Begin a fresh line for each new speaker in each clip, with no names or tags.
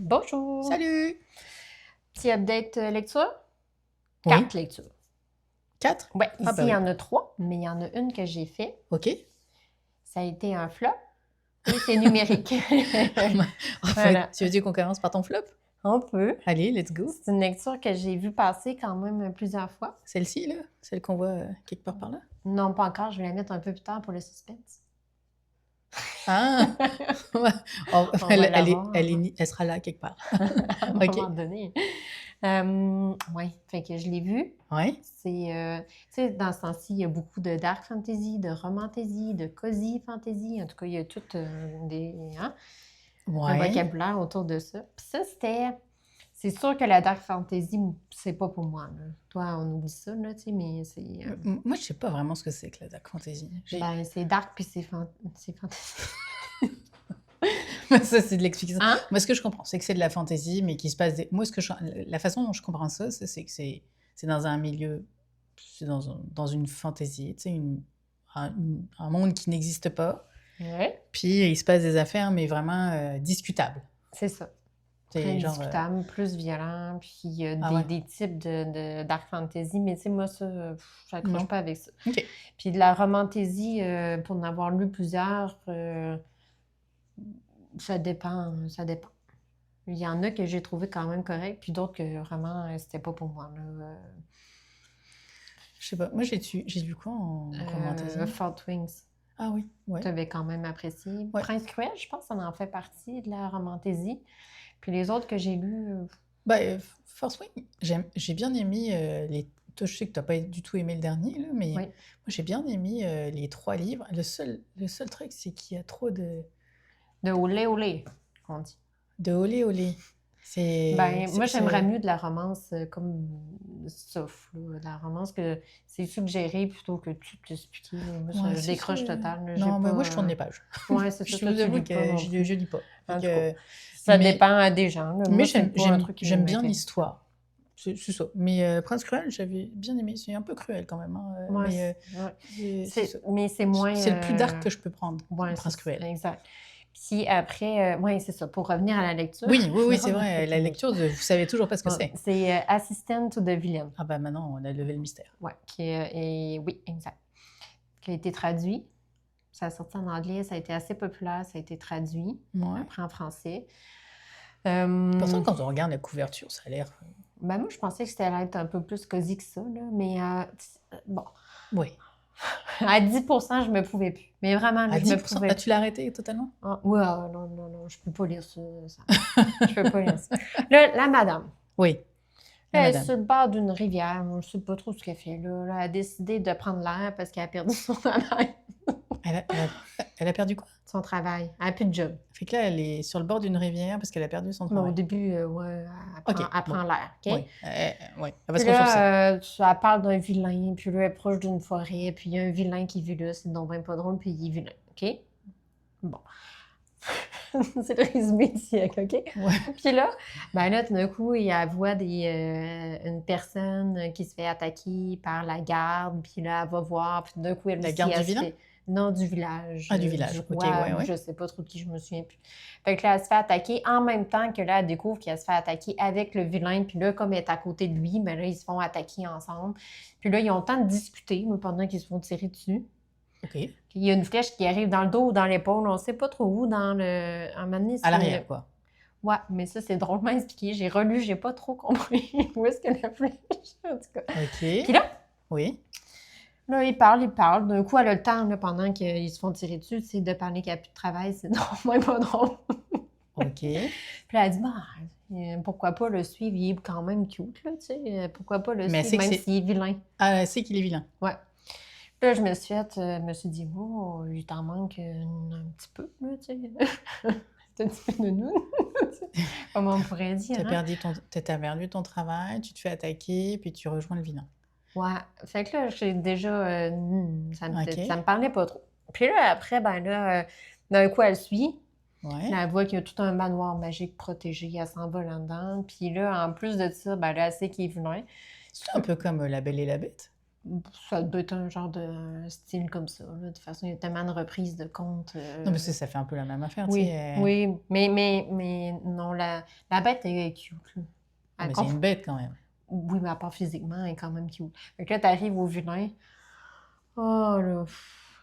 Bonjour!
Salut!
Petit update lecture?
Oui.
4 lectures.
4?
Ouais, ici,
Ah bah
il y
oui.
en a 3, mais il y en a une que j'ai fait.
OK.
Ça a été un flop et c'est numérique. Voilà.
Tu veux dire qu'on commence par ton flop?
On peut.
Allez, let's go.
C'est une lecture que j'ai vue passer quand même plusieurs fois.
Celle-ci, là? Celle qu'on voit quelque part par là?
Non, pas encore. Je vais la mettre un peu plus tard pour le suspense.
Ah! Ouais. Oh,
On va la voir.
elle sera là quelque part.
À un
OK.
moment donné. Oui, fait que je l'ai vue.
Ouais.
C'est, tu sais, dans ce temps-ci, il y a beaucoup de dark fantasy, de romantasy, de cozy fantasy. En tout cas, il y a tout un
Ouais.
vocabulaire autour de ça. Puis ça, c'est sûr que la dark fantasy, c'est pas pour moi, là. Toi, on oublie ça, là, tu sais, mais c'est...
Moi, je sais pas vraiment ce que c'est que la dark fantasy.
Ben, c'est dark, puis c'est fantasy.
Ça, c'est de l'explication.
Hein?
Moi, ce que je comprends, c'est que c'est de la fantasy, mais qu'il se passe des... Moi, la façon dont je comprends ça, c'est que c'est dans un milieu... C'est dans une fantasy, tu sais, un monde qui n'existe pas.
Ouais.
Puis il se passe des affaires, mais vraiment discutables.
C'est ça.
C'est
Très
genre,
discutable, plus violent, puis il y a
Ah ouais.
des types de dark fantasy, mais tu sais, moi, ça, j'accroche
Non.
pas avec ça.
OK.
Puis de la romantasy, pour en avoir lu plusieurs, ça dépend, ça dépend. Il y en a que j'ai trouvé quand même correct, puis d'autres que vraiment, c'était pas pour moi, là.
Je sais pas. Moi, j'ai lu quoi en romantasy?
Fault Wings,
Ah oui, ouais.
tu avais quand même apprécié.
Ouais.
Prince Cruel, je pense que ça en fait partie de la romantasy. Puis les autres que j'ai lus...
Force Wing, j'ai bien aimé les... Toi, je sais que tu n'as pas du tout aimé le dernier, là, mais
Oui.
moi, j'ai bien aimé les 3 livres. Le seul truc, c'est qu'il y a trop de
olé olé, on dit.
olé olé.
Moi, j'aimerais mieux de la romance comme soft, là. De la romance que c'est suggéré plutôt que tout expliqué. Moi, je décroche total. Là.
Non, mais moi, je tourne les pages.
Ouais, c'est
Je
ça.
vous avoue que je lis pas.
En tout
cas,
ça dépend des gens. Là.
Mais
moi,
j'aime bien l'histoire. C'est ça. Mais Prince Cruel, j'avais bien aimé. C'est un peu cruel quand même. Hein.
Ouais,
mais
c'est moins...
C'est le plus dark que je peux prendre,
ouais,
Prince Cruel.
Exact. Puis après, oui, c'est ça. Pour revenir à la lecture...
Oui, c'est vrai. La lecture, vous savez toujours pas ce que c'est.
C'est Assistant to the Villain.
Ah bah maintenant, on a levé le mystère.
Oui, oui, exact. Qui a été traduit. Ça a sorti en anglais, ça a été assez populaire, ça a été traduit.
Ouais.
Après en français.
Pourtant, quand on regarde la couverture, ça a l'air...
Ben moi, je pensais que c'était allait être un peu plus cosy que ça, là. Mais bon...
Oui.
À 10%, je me pouvais plus. Mais vraiment, là,
à 10%,
je me pouvais plus.
Tu l'as arrêté totalement?
Ouais, non, je peux pas lire ça. Je peux pas lire ça. Là, la madame.
Oui.
Elle est sur le bord d'une rivière. Je ne sais pas trop ce qu'elle fait là. Elle a décidé de prendre l'air parce qu'elle a perdu son travail.
Elle a perdu quoi?
Son travail. Elle n'a plus de job.
Fait que là, elle est sur le bord d'une rivière parce qu'elle a perdu son travail.
Au début, ouais, elle prend l'air. Okay?
Oui. Elle va
puis
se ressourcer.
Elle parle d'un vilain, puis là, elle est proche d'une forêt, puis il y a un vilain qui vit là. C'est donc bien pas drôle, puis il est vilain. OK? Bon. C'est le résumé du siècle, OK?
Ouais.
Puis là, tout d'un coup, elle voit une personne qui se fait attaquer par la garde, puis là, elle va voir, puis d'un coup, elle
La garde du vilain?
Non, du village.
Ah, du village,
du roi,
OK, ouais.
Je sais pas trop de qui, je me souviens plus. Fait que là, elle se fait attaquer en même temps que là, elle découvre qu'elle se fait attaquer avec le vilain, puis là, comme elle est à côté de lui, là, ils se font attaquer ensemble. Puis là, ils ont le temps de discuter, pendant qu'ils se font tirer dessus.
OK.
Puis il y a une flèche qui arrive dans le dos ou dans l'épaule, on sait pas trop où, dans le...
À l'arrière, quoi.
Ouais, mais ça, c'est drôlement expliqué. J'ai relu, j'ai pas trop compris où est-ce que la flèche, en tout cas.
OK.
Puis là...
Oui.
Là, il parle. D'un coup, elle a le temps, là, pendant qu'ils se font tirer dessus, c'est de parler qu'elle n'a plus de travail. C'est drôlement pas drôle.
OK.
Puis là, elle dit, pourquoi pas le suivre? Il est quand même cute, là, tu sais. Pourquoi pas le suivre, même s'il est vilain?
Ah, elle sait qu'il est vilain.
Ouais. Là, je me suis dit, il t'en manque un petit peu, là, tu sais. C'est un petit peu de nous. Comment on pourrait dire,
T'as perdu ton travail, tu te fais attaquer, puis tu rejoins le vilain.
Ouais. Fait que là, j'ai déjà... ça me parlait pas trop. Puis là, après, d'un coup, elle suit.
Ouais.
Là, elle voit qu'il y a tout un manoir magique protégé. Elle s'en va là-dedans. Puis là, en plus de ça, là, elle sait qu'il est vilain.
C'est un peu comme La Belle et la Bête.
Ça doit être un genre de style comme ça, là. De toute façon, il y a tellement de reprises de contes.
Non, mais ça fait un peu la même affaire, tu
Oui,
sais.
oui, mais non, la bête est cute, là.
Ah,
Elle
mais c'est
conf-
une bête quand même.
Oui, mais à part physiquement, elle est quand même cute. Fait que là, t'arrives au vilain. Oh là.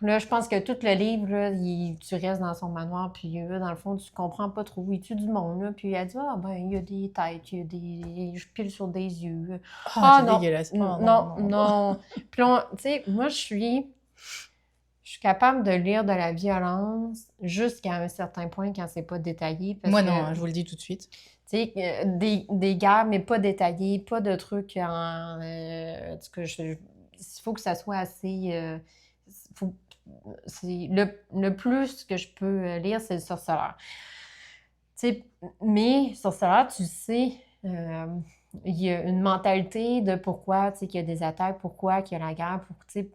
Là, je pense que tout le livre, là, tu restes dans son manoir, puis là, dans le fond, tu comprends pas trop. Il tue du monde, là. Puis elle dit, ah ben, il y a des têtes, il y a des. Je pile sur des yeux.
Ah,
Ah
c'est
non,
dégueulasse. Oh, non,
non,
non, non.
non. Puis là, tu sais, moi, je suis capable de lire de la violence jusqu'à un certain point quand c'est pas détaillé. Parce
Moi,
que,
non, hein, je vous le dis tout de suite.
tu sais, des guerres, mais pas détaillées, pas de trucs en. En tout cas, il faut que ça soit assez. Faut- c'est le plus que je peux lire, c'est le sorceleur. Tu sais, mais sorceleur, tu sais, il y a une mentalité de pourquoi, tu sais, qu'il y a des attaques, pourquoi qu'il y a la guerre, tu sais,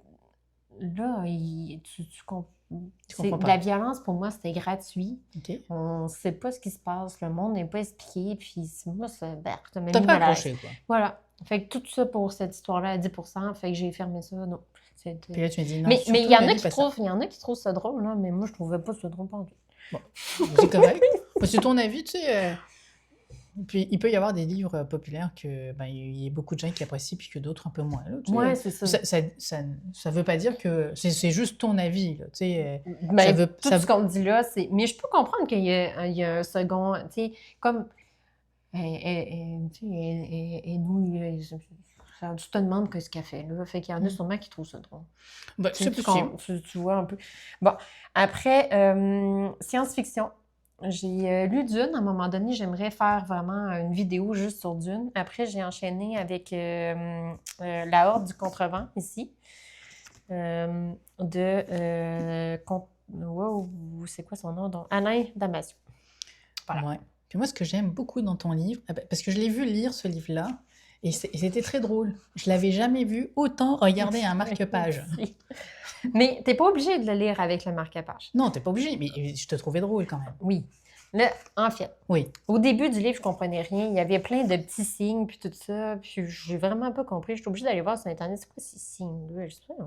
là, tu
Tu comprends
de la
pas.
violence, pour moi, c'était gratuit.
OK.
On sait pas ce qui se passe, le monde n'est pas expliqué, puis moi, ça m'a
T'as
mis
pas
mal à l'aise.
accroché, quoi.
Voilà. Fait que tout ça pour cette histoire-là à 10%, fait que j'ai fermé ça, non. C'était-
Puis là, tu me dis, non,
Mais
surtout,
il y en
ne
a
lis
qui
pas ça.
trouvent, il y en a qui trouvent ça drôle, là, mais moi, je trouvais pas ça drôle pas du tout.
Bon, c'est correct. Bah, c'est ton avis, tu sais. Puis il peut y avoir des livres populaires que ben, il y a beaucoup de gens qui apprécient, puis que d'autres un peu moins. Là, tu sais.
Ouais, c'est ça.
Ça veut pas dire que c'est juste ton avis. Là, tu sais.
Ben,
ça veut,
tout
ça
ce qu'on dit là, c'est. Mais je peux comprendre qu'il y a un second. Tu sais, comme. Tu sais, nous, tu te demandes ce qu'elle fait là. Fait qu'il y en a sûrement qui trouvent ça drôle.
ben,
Tu
c'est
sais,
possible.
tu vois un peu. Bon, après, science-fiction. J'ai lu Dune. À un moment donné, j'aimerais faire vraiment une vidéo juste sur Dune. Après, j'ai enchaîné avec La Horde du Contrevent, ici. Wow, c'est quoi son nom? Donc, Alain Damasio. Voilà.
Ouais. Puis moi, ce que j'aime beaucoup dans ton livre, parce que je l'ai vu lire ce livre-là, et c'était très drôle. Je l'avais jamais vu autant regarder un marque-page.
Merci. Mais t'es pas obligé de le lire avec le marque-page.
Non, t'es pas obligé, mais je te trouvais drôle quand même.
Oui. Là, en fait,
Oui.
au début du livre, je comprenais rien. Il y avait plein de petits signes, puis tout ça. Puis j'ai vraiment pas compris. Je suis obligée d'aller voir sur Internet, c'est quoi ces signes-là? Je sais pas.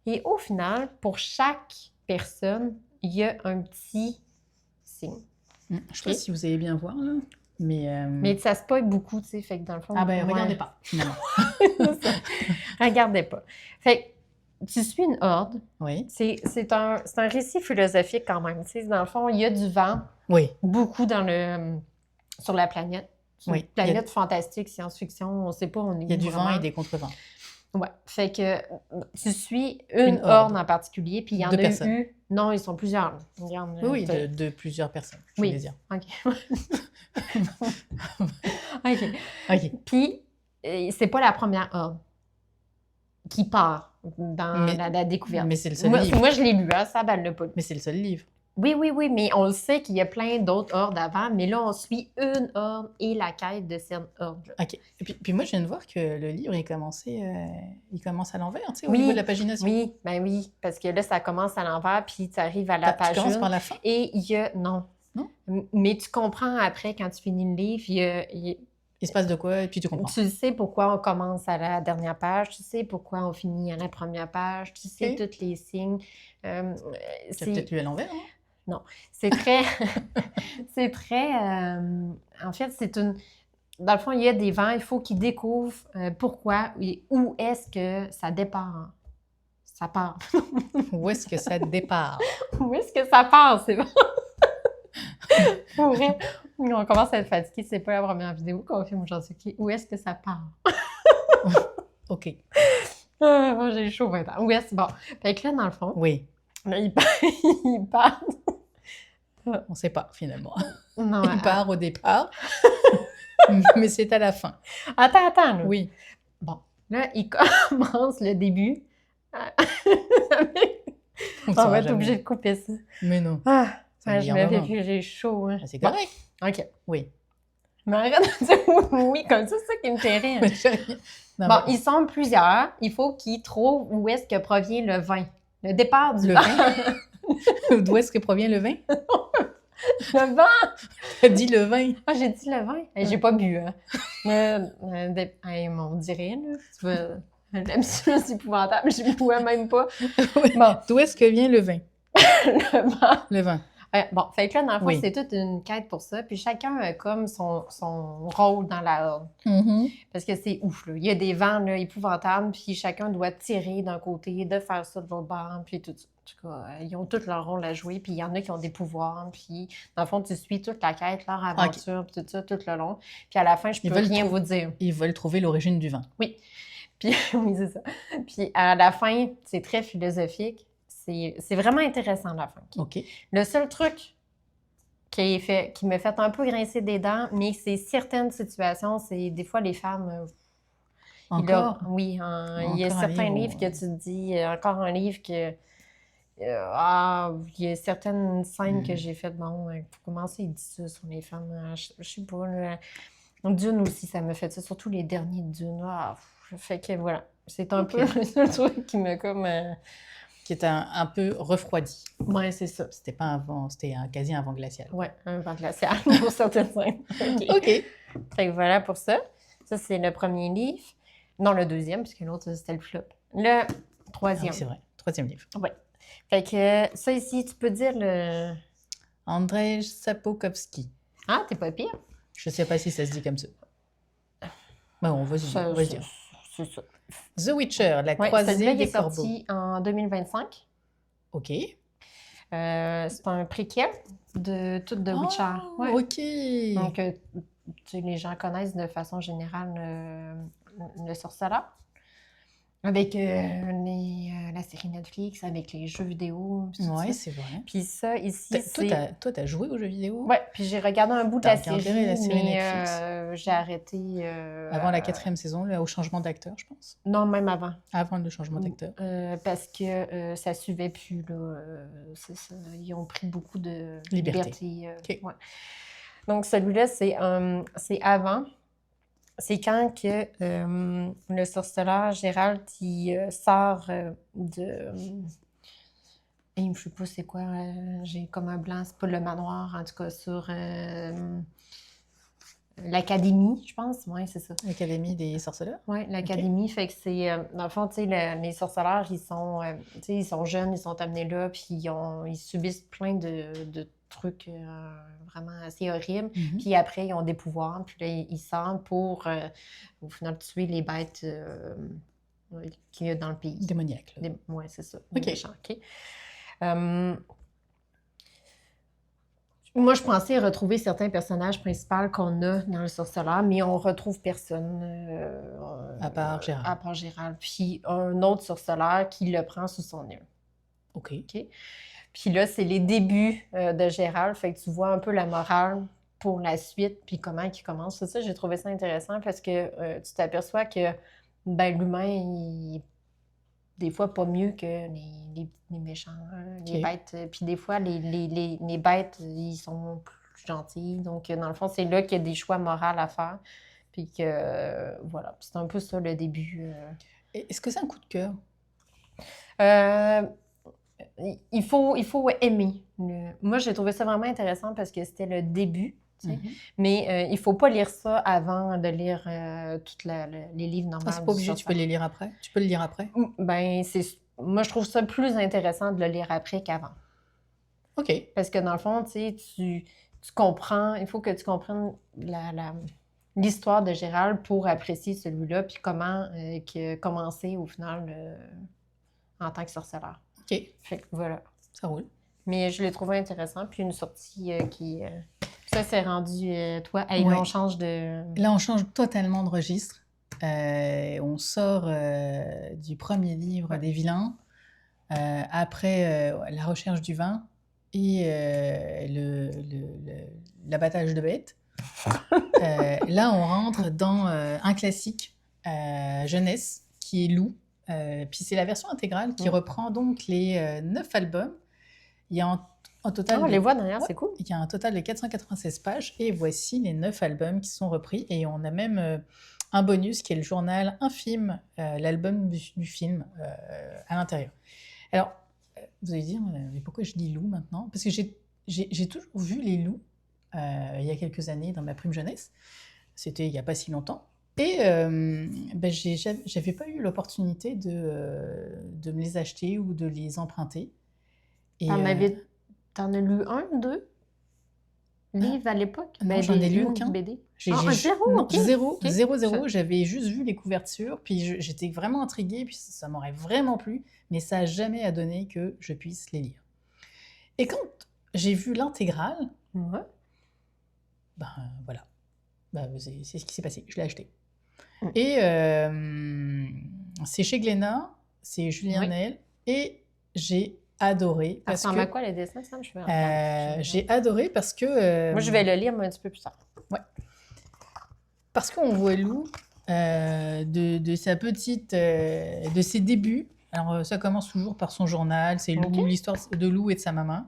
Et au final, pour chaque personne, il y a un petit signe.
Je sais pas si vous allez bien voir, là, mais...
Mais ça spoil beaucoup, tu sais. Fait que dans le fond.
Ah ben,
ouais.
regardez pas, finalement.
Regardez pas. Fait que tu suis une horde.
Oui.
C'est un récit philosophique quand même. Tu sais, dans le fond, il y a du vent,
Oui.
beaucoup sur la planète. C'est
Oui.
une planète fantastique, science-fiction, on ne sait pas, on est
Il y a du vent
vraiment.
et des contrevents.
Ouais. Fait que tu suis une
Une
horde
horde.
en particulier, puis il y en
De
a
personnes.
eu. Non, ils sont plusieurs. Regarde,
Oui,
t'as-
de plusieurs personnes, je
Oui.
voulais dire.
OK. OK.
OK.
Puis, c'est pas la première horde qui part dans
Mais-
la découverte.
Mais c'est le seul livre.
Moi, je l'ai lu, hein, ça, elle l'a pas lu.
Mais c'est le seul livre.
Oui, mais on le sait qu'il y a plein d'autres hordes avant, mais là, on suit une horde et la quête de cette horde-là.
OK. Et puis moi, je viens de voir que le livre, il commence à l'envers, tu sais, au
Oui,
niveau de la pagination.
Oui, ben oui, parce que là, ça commence à l'envers, puis tu arrives à la
Tu
page
commences
1,
par la fin?
et il y a... Non.
Non?
Mais tu comprends après, quand tu finis le livre,
Il se passe de quoi, et puis tu comprends.
tu sais pourquoi on commence à la dernière page, tu sais pourquoi on finit à la première page, tu sais
Ok.
tous les signes.
Tu as peut-être lu à l'envers, hein?
C'est très... c'est très... en fait, c'est une... Dans le fond, il y a des vents, il faut qu'ils découvrent pourquoi et où est-ce que ça départ. Ça part.
Où est-ce que ça départ?
Où est-ce que ça part, c'est bon? Pour vrai, on commence à être fatigué, c'est pas la première vidéo qu'on filme aujourd'hui. OK, où est-ce que ça part?
OK.
Moi, j'ai chaud maintenant. Où est-ce... Bon, fait que là, dans le fond,
Oui.
là, il part.
On ne sait pas, finalement.
Non,
Il part au départ, mais c'est à la fin.
Attends, là.
Oui.
Bon, là, il commence le début. On
saura
va être
jamais.
obligé de couper ça.
Mais non.
Ah,
Ça me
je
dit
me
vraiment.
fais que j'ai chaud. Hein.
Ah, c'est
Bon,
correct.
OK.
Oui.
Mais arrête de dire oui, comme ça, c'est ça qui me fait rire.
Mais j'ai rien. Non,
Bon,
mais
ils sont plusieurs. Il faut qu'ils trouvent où est-ce que provient le vin. Le départ du
le
vin.
vin? D'où est-ce que provient le vin?
Le vin!
T'as dit le vin.
Ah, j'ai dit le vin. J'ai pas bu, hein. Hey, on dirait, là. Tu veux... L'absurde épouvantable, je ne pouvais même pas.
Ouais.
Bon,
D'où est-ce que vient le vin?
bon,
Le vin.
bon, fait que là, dans le fond,
Oui.
c'est toute une quête pour ça. Puis chacun a comme son rôle dans la horde.
Mhm.
Parce que c'est ouf, là. Il y a des vents là, épouvantables, puis chacun doit tirer d'un côté, de faire ça de l'autre bord, puis tout ça. En tout cas, ils ont tous leur rôle à jouer, puis il y en a qui ont des pouvoirs, puis dans le fond, tu suis toute la quête, leur aventure, puis tout ça, tout le long. Puis à la fin, je peux rien vous dire.
Ils veulent trouver l'origine du vin.
Oui. Puis, oui, c'est ça. Puis à la fin, c'est très philosophique. C'est vraiment intéressant, la fin.
OK.
Le seul truc qui me fait un peu grincer des dents, mais c'est certaines situations, c'est des fois les femmes...
Encore?
Oui, il y a
Encore un
certains
livre,
livres que tu te dis, encore un livre que... il y a certaines scènes que j'ai faites, bon, pour commencer, il dit ça sur les femmes, je sais pas, là. Dune aussi, ça me fait ça, surtout les derniers Dune. Fait que voilà, c'est un
OK.
peu le seul truc qui me comme...
Qui est un peu refroidi.
Ouais, c'est ça.
C'était pas un vent, c'était quasi un vent glacial.
Ouais, un vent glacial pour certaines scènes. OK.
OK.
Fait que voilà pour ça. Ça, c'est le premier livre. Non, le deuxième, puisque l'autre, c'était le flop. Le
Ah
troisième.
oui, c'est vrai. Troisième livre.
Ouais. Fait que ça ici, tu peux dire le...
Andrzej Sapkowski.
Ah, t'es pas pire.
Je sais pas si ça se dit comme ça. Bon, vas-y,
Ça,
on va dire.
c'est ça.
The Witcher, la
Ouais,
croisée
celui-là, il
des
est
corbeaux.
sorti en 2025.
OK.
C'est un préquel de tout The Witcher.
Ah,
Ouais.
OK.
Donc, tu sais, les gens connaissent de façon générale le sorceleur. Avec la série Netflix, avec les jeux vidéo, puis tout
Ouais,
ça.
c'est vrai.
Puis ça, ici,
Toi, t'as joué aux jeux vidéo?
Ouais, puis j'ai regardé un bout de
T'as
la
regardé
série,
la série
mais
Netflix?
j'ai arrêté...
Avant la 4e saison, là, au changement d'acteur, je pense.
Non, même avant.
Avant le changement d'acteur.
Parce que ça suivait plus, là. C'est ça. Ils ont pris beaucoup de
Liberté. OK.
ouais. Donc, celui-là, c'est avant. C'est quand que le sorceleur Gérald, il sort de... je ne sais pas c'est quoi, j'ai comme un blanc, c'est pas le manoir, en tout cas, sur l'académie, je pense. Oui, c'est ça.
L'Académie des sorceleurs?
Oui, l'académie, fait que c'est... dans le fond, tu sais, les sorceleurs, tu sais, ils sont jeunes, ils sont amenés là, puis ils subissent plein de trucs vraiment assez horribles.
Mhm.
Puis après, ils ont des pouvoirs, puis là, ils sortent pour, au final, tuer les bêtes qu'il y a dans le pays.
Démoniaque. là.
Oui, c'est ça.
OK.
Les méchants, OK. Moi, je pensais retrouver certains personnages principaux qu'on a dans le sorceleur, mais on retrouve personne.
À part Gérald.
À part Gérald. Puis un autre sorceleur qui le prend sous son aile.
OK.
OK? Puis là, c'est les débuts de Gérald, fait que tu vois un peu la morale pour la suite, puis comment il commence. C'est ça, j'ai trouvé ça intéressant parce que tu t'aperçois que ben, l'humain, il est des fois pas mieux que les méchants, les
OK.
bêtes. Puis des fois, les bêtes, ils sont plus gentils. Donc, dans le fond, c'est là qu'il y a des choix moraux à faire. Puis que, voilà, c'est un peu ça le début.
Est-ce que c'est un coup de cœur?
Il faut aimer. Moi, j'ai trouvé ça vraiment intéressant parce que c'était le début, tu sais.
Mhm.
Mais il ne faut pas lire ça avant de lire tous les livres normaux.
Ah, c'est pas obligé, tu peux les lire après? Tu peux le lire après?
Ben, moi, je trouve ça plus intéressant de le lire après qu'avant.
OK.
Parce que dans le fond, tu sais, tu comprends, il faut que tu comprennes l'histoire de Gérald pour apprécier celui-là, puis comment qu'il a commencé au final en tant que sorceleur.
OK.
Fait que voilà.
Ça roule.
Mais je l'ai trouvé intéressant, puis une sortie qui... ça, c'est rendu, toi, hey,
Ouais.
là, on change de...
Là, on change totalement de registre. On sort du premier livre des vilains, après la recherche du vin et l'abattage de bêtes. Là, on rentre dans un classique jeunesse qui est Loup. Puis c'est la version intégrale qui reprend donc les 9 albums. Il y a en total...
on les voit derrière,
Ouais.
c'est cool.
Il y a un total de 496 pages et voici les 9 albums qui sont repris. Et on a même un bonus qui est le journal infime, l'album du film à l'intérieur. Alors, vous allez dire, mais pourquoi je dis loup maintenant? Parce que j'ai toujours vu les loups il y a quelques années dans ma prime jeunesse. C'était il n'y a pas si longtemps. Et ben, j'avais pas eu l'opportunité de me les acheter ou de les emprunter. Et
T'en as lu un, deux livres à l'époque?
non,
Ben,
j'en ai lu
une
aucun.
BD.
Zéro,
OK.
zéro,
OK.
zéro. J'avais juste vu les couvertures, puis j'étais vraiment intriguée, puis ça m'aurait vraiment plu, mais ça n'a jamais donné que je puisse les lire. Et quand j'ai vu l'intégrale,
Ouais.
ben voilà, ben, c'est ce qui s'est passé, je l'ai acheté.
Mm.
Et c'est chez Glénat, c'est Julien
Oui.
Naël, et j'ai adoré
Ça
parce
ressemble à
que
quoi, les dessins, Sam? Je vais regarder.
j'ai adoré parce que
Moi, je vais le lire, mais un petit peu plus tard.
parce qu'on voit Lou de sa petite, de ses débuts. Alors ça commence toujours par son journal, c'est Lou,
Ok.
l'histoire de Lou et de sa maman,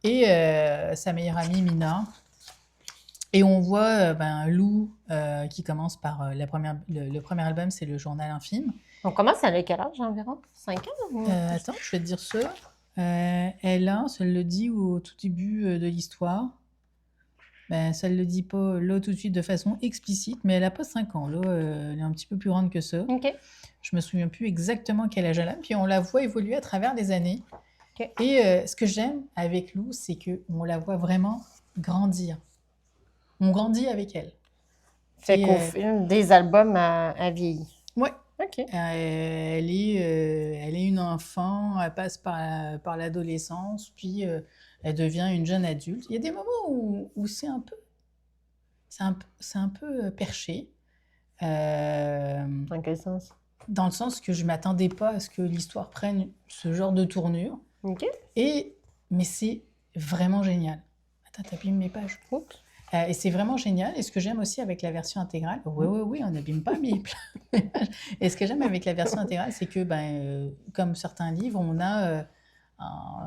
et sa meilleure amie Mina. Et on voit Lou qui commence par le premier album, c'est le journal infime.
On commence à quel âge environ? 5 ans? Ou...
Attends, je vais te dire ça. Elle le dit au tout début de l'histoire. Ben, ça ne le dit pas là tout de suite de façon explicite, mais elle n'a pas 5 ans. Là, elle est un petit peu plus grande que ça.
OK.
Je me souviens plus exactement quel âge elle a. Puis on la voit évoluer à travers les années.
OK.
Et ce que j'aime avec Lou, c'est qu'on la voit vraiment grandir. On grandit avec elle.
Fait
Et,
qu'au film, des albums à vieillir.
Ouais.
OK.
Elle est une enfant, elle passe par l'adolescence, puis elle devient une jeune adulte. Il y a des moments où c'est un peu perché.
Dans quel sens?
Dans le sens que je ne m'attendais pas à ce que l'histoire prenne ce genre de tournure.
OK.
Mais c'est vraiment génial. Attends, t'abîmes mes pages.
Oups.
Et c'est vraiment génial. Et ce que j'aime aussi avec la version intégrale, oui, on n'abîme pas mes pages. Et ce que j'aime avec la version intégrale, c'est que, comme certains livres, on a,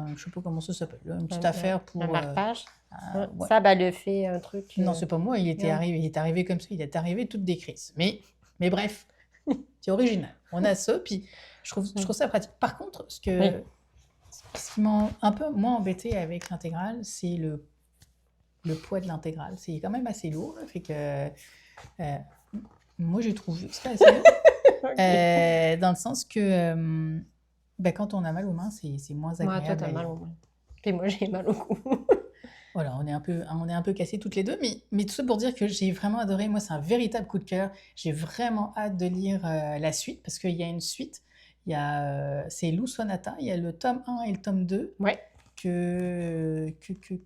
je ne sais pas comment ça s'appelle, une petite affaire pour...
Un marquage.
ouais.
Ça, ben, le fait un truc.
Non, c'est pas moi, il est arrivé comme ça, il est arrivé toute décrisse. Mais bref, c'est original. On a ça, puis je trouve ça pratique. Par contre, ce qui m'a un peu moins embêté avec l'intégrale, c'est le poids de l'intégrale. C'est quand même assez lourd, là, fait que moi j'ai trouvé que c'était assez lourd. Okay. Dans le sens que quand on a mal aux mains, c'est moins agréable.
Ouais, toi, t'as mal aux mains. Puis moi, j'ai mal au cou.
Voilà, on est un peu cassés toutes les deux, mais tout ça pour dire que j'ai vraiment adoré. Moi, c'est un véritable coup de cœur. J'ai vraiment hâte de lire la suite, parce qu'il y a une suite. C'est Lou Sonata, il y a le tome 1 et le tome 2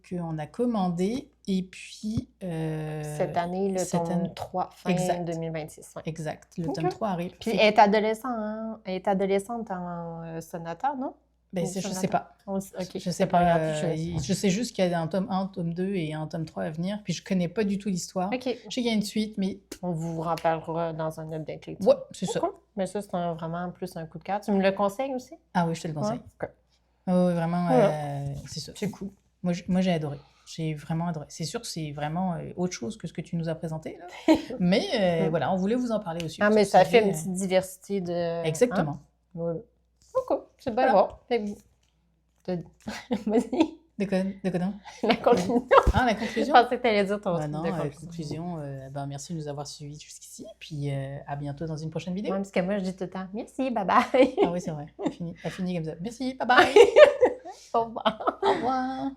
qu'on a commandé. Et puis...
cette année, le tome 3, fin 2026. Ouais.
Exact, le tome 3 arrive.
Puis elle est adolescente en Sonata, non?
Je ne sais pas.
Okay.
Je sais pas. Je sais juste qu'il y a un tome 1, un tome 2 et un tome 3 à venir. Puis je ne connais pas du tout l'histoire.
Okay.
Je sais qu'il y a une suite, mais...
On vous en parlera dans un update lecture.
Ouais, c'est ça.
Mais ça, c'est vraiment plus un coup de cœur. Tu me le conseilles aussi?
Ah oui, je te le conseille.
Okay.
Oui, vraiment, c'est ça.
C'est cool.
Moi, j'ai adoré. J'ai vraiment adoré. C'est sûr que c'est vraiment autre chose que ce que tu nous as présenté, là. Mais voilà, on voulait vous en parler aussi.
Ah, mais ça fait une petite diversité de...
Exactement.
Hein? Voilà. OK, c'est bien bon. Vas-y.
De quoi donc?
La conclusion.
Ah, la conclusion?
Je pensais que tu allais dire ton
non, la conclusion, merci de nous avoir suivis jusqu'ici. Puis à bientôt dans une prochaine vidéo.
Ouais, parce que moi, je dis tout le temps merci, bye-bye.
Ah oui, c'est vrai. Elle finit comme ça. Merci, bye-bye.
Au revoir.
Au revoir.